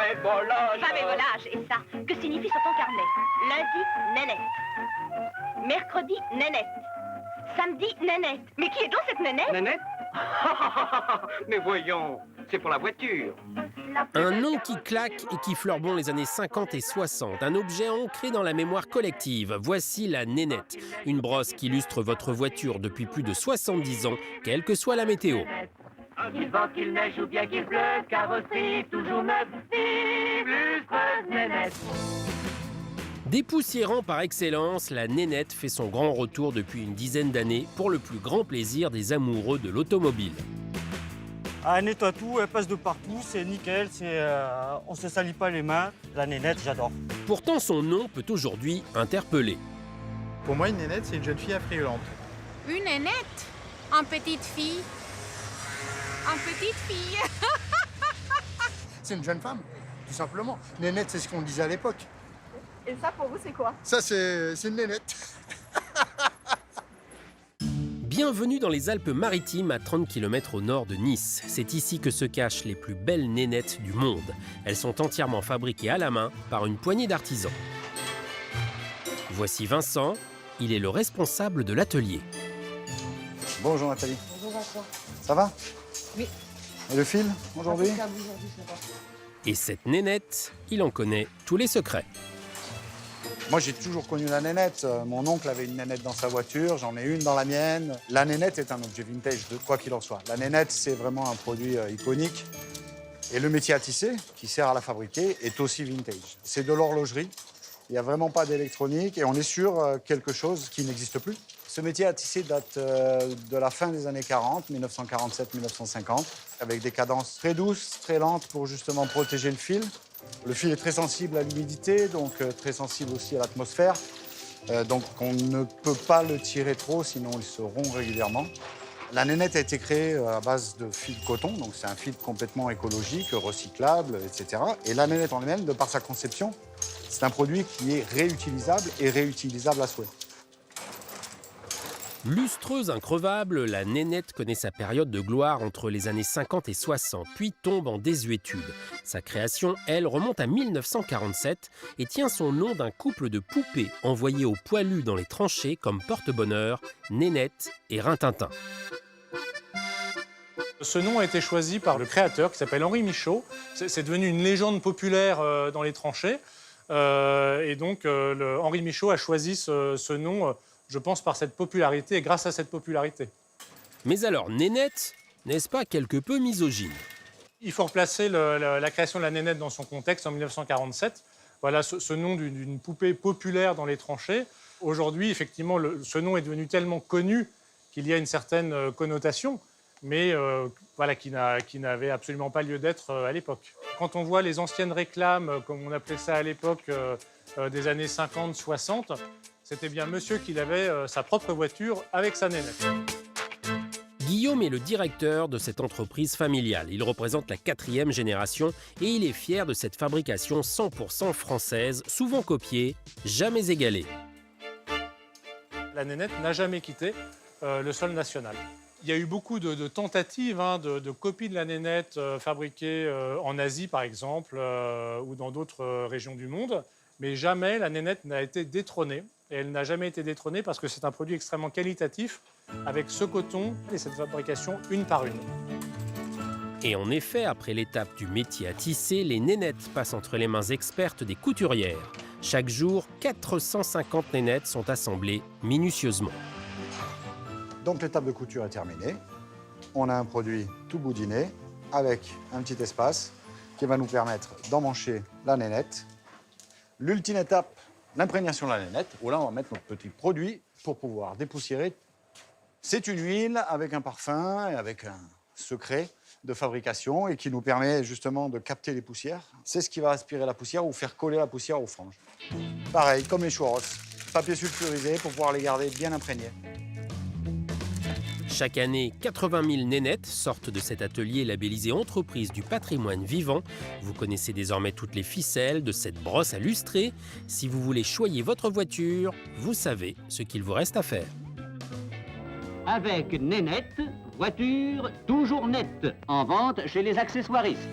Nénette, volage. Femme et volage, et ça, que signifie sur ton carnet? Lundi, Nénette. Mercredi, Nénette. Samedi, Nénette. Mais qui est donc cette Nénette? Nénette? Mais voyons, c'est pour la voiture. Un nom qui claque et qui fleure bon les années 50 et 60. Un objet ancré dans la mémoire collective. Voici la Nénette. Une brosse qui illustre votre voiture depuis plus de 70 ans, quelle que soit la météo. Qu'il vente, qu'il neige ou bien qu'il pleuve, carrosserie toujours neuve. Vive l'ustreuse Nénette. Dépoussiérant par excellence, la Nénette fait son grand retour depuis une dizaine d'années pour le plus grand plaisir des amoureux de l'automobile. Elle nettoie tout, elle passe de partout, c'est nickel, on se salit pas les mains. La Nénette, j'adore. Pourtant, son nom peut aujourd'hui interpeller. Pour moi, une nénette, c'est une jeune fille affriolante. Une nénette? En petite fille? En petite fille? C'est une jeune femme, tout simplement. Nénette, c'est ce qu'on disait à l'époque. Et ça, pour vous, c'est quoi? Ça, c'est une nénette. Bienvenue dans les Alpes-Maritimes, à 30 km au nord de Nice. C'est ici que se cachent les plus belles nénettes du monde. Elles sont entièrement fabriquées à la main par une poignée d'artisans. Voici Vincent, il est le responsable de l'atelier. Bonjour Nathalie. Bonjour Vincent. Ça va? Oui. Et le fil, aujourd'hui? Aujourd'hui, ça va. Et cette nénette, il en connaît tous les secrets. Moi, j'ai toujours connu la nénette. Mon oncle avait une nénette dans sa voiture, j'en ai une dans la mienne. La nénette est un objet vintage, de quoi qu'il en soit. La nénette, c'est vraiment un produit iconique. Et le métier à tisser, qui sert à la fabriquer, est aussi vintage. C'est de l'horlogerie. Il n'y a vraiment pas d'électronique et on est sur quelque chose qui n'existe plus. Ce métier à tisser date de la fin des années 40, 1947-1950, avec des cadences très douces, très lentes pour justement protéger le fil. Le fil est très sensible à l'humidité, donc très sensible aussi à l'atmosphère. Donc on ne peut pas le tirer trop, sinon il se rompt régulièrement. La nénette a été créée à base de fil de coton, donc c'est un fil complètement écologique, recyclable, etc. Et la nénette en elle-même, de par sa conception, c'est un produit qui est réutilisable et réutilisable à souhait. Lustreuse increvable, la nénette connaît sa période de gloire entre les années 50 et 60, puis tombe en désuétude. Sa création, elle, remonte à 1947 et tient son nom d'un couple de poupées envoyées aux poilus dans les tranchées comme porte-bonheur, Nénette et Rintintin. Ce nom a été choisi par le créateur qui s'appelle Henri Michaud. C'est devenu une légende populaire dans les tranchées. Et donc, Henri Michaud a choisi ce nom, je pense, par cette popularité et grâce à cette popularité. Mais alors, Nénette, n'est-ce pas quelque peu misogyne? Il faut replacer la création de la nénette dans son contexte en 1947. Voilà ce nom d'une poupée populaire dans les tranchées. Aujourd'hui, effectivement, ce nom est devenu tellement connu qu'il y a une certaine connotation, mais voilà, qui n'avait absolument pas lieu d'être à l'époque. Quand on voit les anciennes réclames, comme on appelait ça à l'époque, des années 50-60, c'était bien monsieur qui avait sa propre voiture avec sa nénette. Guillaume est le directeur de cette entreprise familiale. Il représente la 4e génération et il est fier de cette fabrication 100% française, souvent copiée, jamais égalée. La nénette n'a jamais quitté le sol national. Il y a eu beaucoup de tentatives de copies de la nénette fabriquées en Asie, par exemple, ou dans d'autres régions du monde. Mais jamais la nénette n'a été détrônée. Et elle n'a jamais été détrônée parce que c'est un produit extrêmement qualitatif, avec ce coton et cette fabrication une par une. Et en effet, après l'étape du métier à tisser, les nénettes passent entre les mains expertes des couturières. Chaque jour, 450 nénettes sont assemblées minutieusement. Donc l'étape de couture est terminée. On a un produit tout boudiné avec un petit espace qui va nous permettre d'emmancher la nénette. L'ultime étape, l'imprégnation de la nénette, où là on va mettre notre petit produit pour pouvoir dépoussiérer. C'est une huile avec un parfum et avec un secret de fabrication et qui nous permet justement de capter les poussières. C'est ce qui va aspirer la poussière ou faire coller la poussière aux franges. Pareil, comme les churros, papier sulfurisé pour pouvoir les garder bien imprégnés. Chaque année, 80 000 nénettes sortent de cet atelier labellisé Entreprise du patrimoine vivant. Vous connaissez désormais toutes les ficelles de cette brosse à lustrer. Si vous voulez choyer votre voiture, vous savez ce qu'il vous reste à faire. Avec Nénette, voiture toujours nette, en vente chez les accessoiristes.